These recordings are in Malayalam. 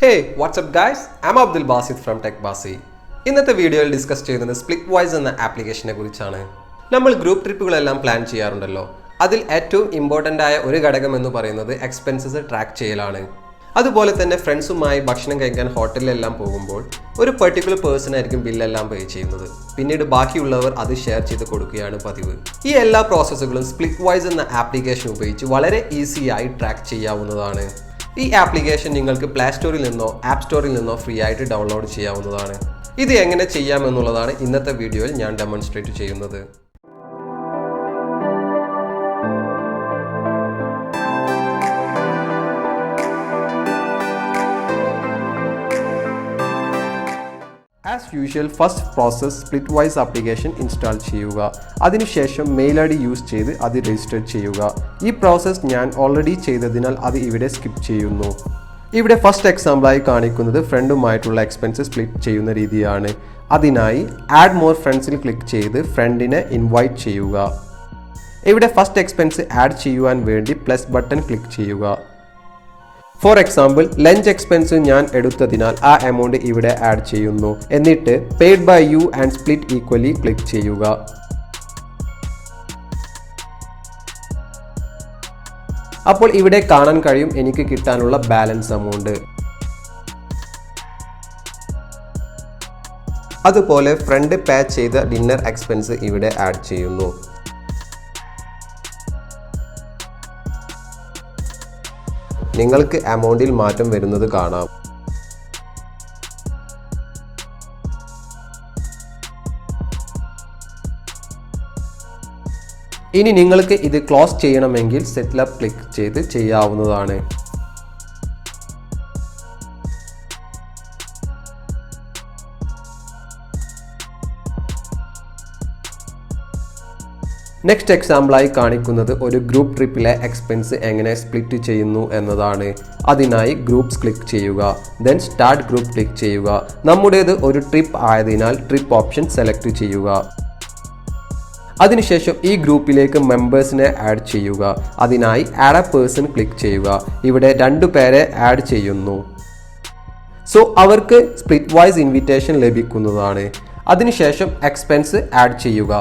Hey, what's up guys? I'm Basi from TechBasi. In this video, we'll discuss Splitwise application. We group trip plan അതിൽ ഏറ്റവും ഇമ്പോർട്ടന്റ് ആയ ഒരു ഘടകം എന്ന് പറയുന്നത് എക്സ്പെൻസസ് ട്രാക്ക് ചെയ്യലാണ്. അതുപോലെ തന്നെ ഫ്രണ്ട്സുമായി ഭക്ഷണം കഴിക്കാൻ ഹോട്ടലിലെല്ലാം പോകുമ്പോൾ ഒരു പർട്ടിക്കുലർ പേഴ്സൺ ആയിരിക്കും ബില്ലെല്ലാം പേ ചെയ്യുന്നത്. പിന്നീട് ബാക്കിയുള്ളവർ അത് ഷെയർ ചെയ്ത് കൊടുക്കുകയാണ് പതിവ്. ഈ എല്ലാ പ്രോസസ്സുകളും സ്പ്ലിറ്റ്വൈസ് എന്ന ആപ്ലിക്കേഷൻ ഉപയോഗിച്ച് വളരെ ഈസിയായി ട്രാക്ക് ചെയ്യാവുന്നതാണ്. ഈ ആപ്ലിക്കേഷൻ നിങ്ങൾക്ക് പ്ലേ സ്റ്റോറിൽ നിന്നോ ആപ്പ് സ്റ്റോറിൽ നിന്നോ ഫ്രീ ആയിട്ട് ഡൗൺലോഡ് ചെയ്യാവുന്നതാണ്. ഇത് എങ്ങനെ ചെയ്യാമെന്നുള്ളതാണ് ഇന്നത്തെ വീഡിയോയിൽ ഞാൻ ഡെമോൺസ്ട്രേറ്റ് ചെയ്യുന്നത്. As usual, first process Splitwise application install ചെയ്യുക. അതിനുശേഷം മെയിൽ ഐ ഡി യൂസ് ചെയ്ത് അത് രജിസ്റ്റർ ചെയ്യുക. ഈ പ്രോസസ്സ് ഞാൻ ഓൾറെഡി ചെയ്തതിനാൽ അത് ഇവിടെ സ്കിപ്പ് ചെയ്യുന്നു. ഇവിടെ ഫസ്റ്റ് എക്സാമ്പിളായി കാണിക്കുന്നത് ഫ്രണ്ടുമായിട്ടുള്ള എക്സ്പെൻസ് സ്പ്ലിറ്റ് ചെയ്യുന്ന രീതിയാണ്. അതിനായി ആഡ് മോർ ഫ്രണ്ട്സിൽ ക്ലിക്ക് ചെയ്ത് ഫ്രണ്ടിനെ ഇൻവൈറ്റ് ചെയ്യുക. ഇവിടെ ഫസ്റ്റ് എക്സ്പെൻസ് ആഡ് ചെയ്യുവാൻ വേണ്ടി പ്ലസ് ബട്ടൺ ക്ലിക്ക് ചെയ്യുക. ഫോർ എക്സാമ്പിൾ ലഞ്ച് എക്സ്പെൻസ് ഞാൻ എടുത്തതിനാൽ ആ എമൗണ്ട് ഇവിടെ ആഡ് ചെയ്യുന്നു. എന്നിട്ട് paid by you and split equally click ചെയ്യുക. അപ്പോൾ ഇവിടെ കാണാൻ കഴിയും എനിക്ക് കിട്ടാനുള്ള ബാലൻസ് എമൗണ്ട്. അതുപോലെ ഫ്രണ്ട് പേ ചെയ്ത ഡിന്നർ എക്സ്പെൻസ് ഇവിടെ ആഡ് ചെയ്യുന്നു. നിങ്ങൾക്ക് എമൗണ്ടിൽ മാറ്റം വരുന്നത് കാണാം. ഇനി നിങ്ങൾക്ക് ഇത് ക്ലോസ് ചെയ്യണമെങ്കിൽ സെറ്റിലപ്പ് ക്ലിക്ക് ചെയ്ത് ചെയ്യാവുന്നതാണ്. നെക്സ്റ്റ് എക്സാമ്പിളായി കാണിക്കുന്നത് ഒരു ഗ്രൂപ്പ് ട്രിപ്പിലെ എക്സ്പെൻസ് എങ്ങനെ സ്പ്ലിറ്റ് ചെയ്യുന്നു എന്നതാണ്. അതിനായി ഗ്രൂപ്പ്സ് ക്ലിക്ക് ചെയ്യുക. ദെൻ സ്റ്റാർട്ട് ഗ്രൂപ്പ് ക്ലിക്ക് ചെയ്യുക. നമ്മുടേത് ഒരു ട്രിപ്പ് ആയതിനാൽ ട്രിപ്പ് ഓപ്ഷൻ സെലക്ട് ചെയ്യുക. അതിനുശേഷം ഈ ഗ്രൂപ്പിലേക്ക് മെമ്പേഴ്സിനെ ആഡ് ചെയ്യുക. അതിനായി ആഡ് എ പേഴ്സൺ ക്ലിക്ക് ചെയ്യുക. ഇവിടെ 2 പേരെ ആഡ് ചെയ്യുന്നു. സോ അവർക്ക് സ്പ്ലിറ്റ്വൈസ് ഇൻവിറ്റേഷൻ ലഭിക്കുന്നതാണ്. അതിനുശേഷം എക്സ്പെൻസ് ആഡ് ചെയ്യുക.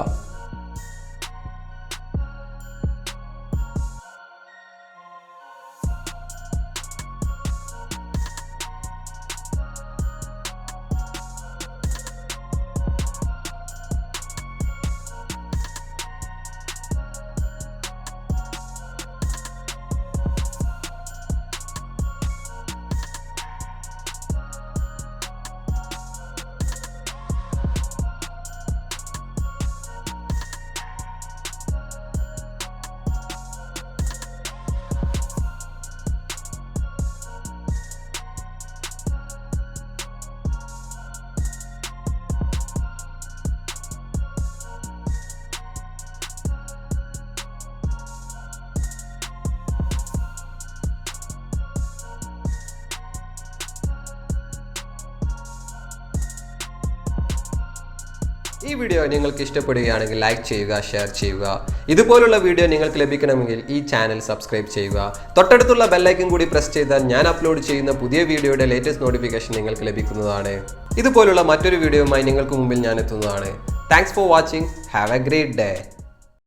ഈ വീഡിയോ നിങ്ങൾക്ക് ഇഷ്ടപ്പെടുകയാണെങ്കിൽ ലൈക്ക് ചെയ്യുക, ഷെയർ ചെയ്യുക. ഇതുപോലുള്ള വീഡിയോ നിങ്ങൾക്ക് ലഭിക്കണമെങ്കിൽ ഈ ചാനൽ സബ്സ്ക്രൈബ് ചെയ്യുക. തൊട്ടടുത്തുള്ള ബെല്ലൈക്കൺ കൂടി പ്രസ് ചെയ്താൽ ഞാൻ അപ്ലോഡ് ചെയ്യുന്ന പുതിയ വീഡിയോയുടെ ലേറ്റസ്റ്റ് നോട്ടിഫിക്കേഷൻ നിങ്ങൾക്ക് ലഭിക്കുന്നതാണ്. ഇതുപോലുള്ള മറ്റൊരു വീഡിയോയുമായി നിങ്ങൾക്ക് മുമ്പിൽ ഞാൻ എത്തുന്നതാണ്. Thanks for watching. Have A great day.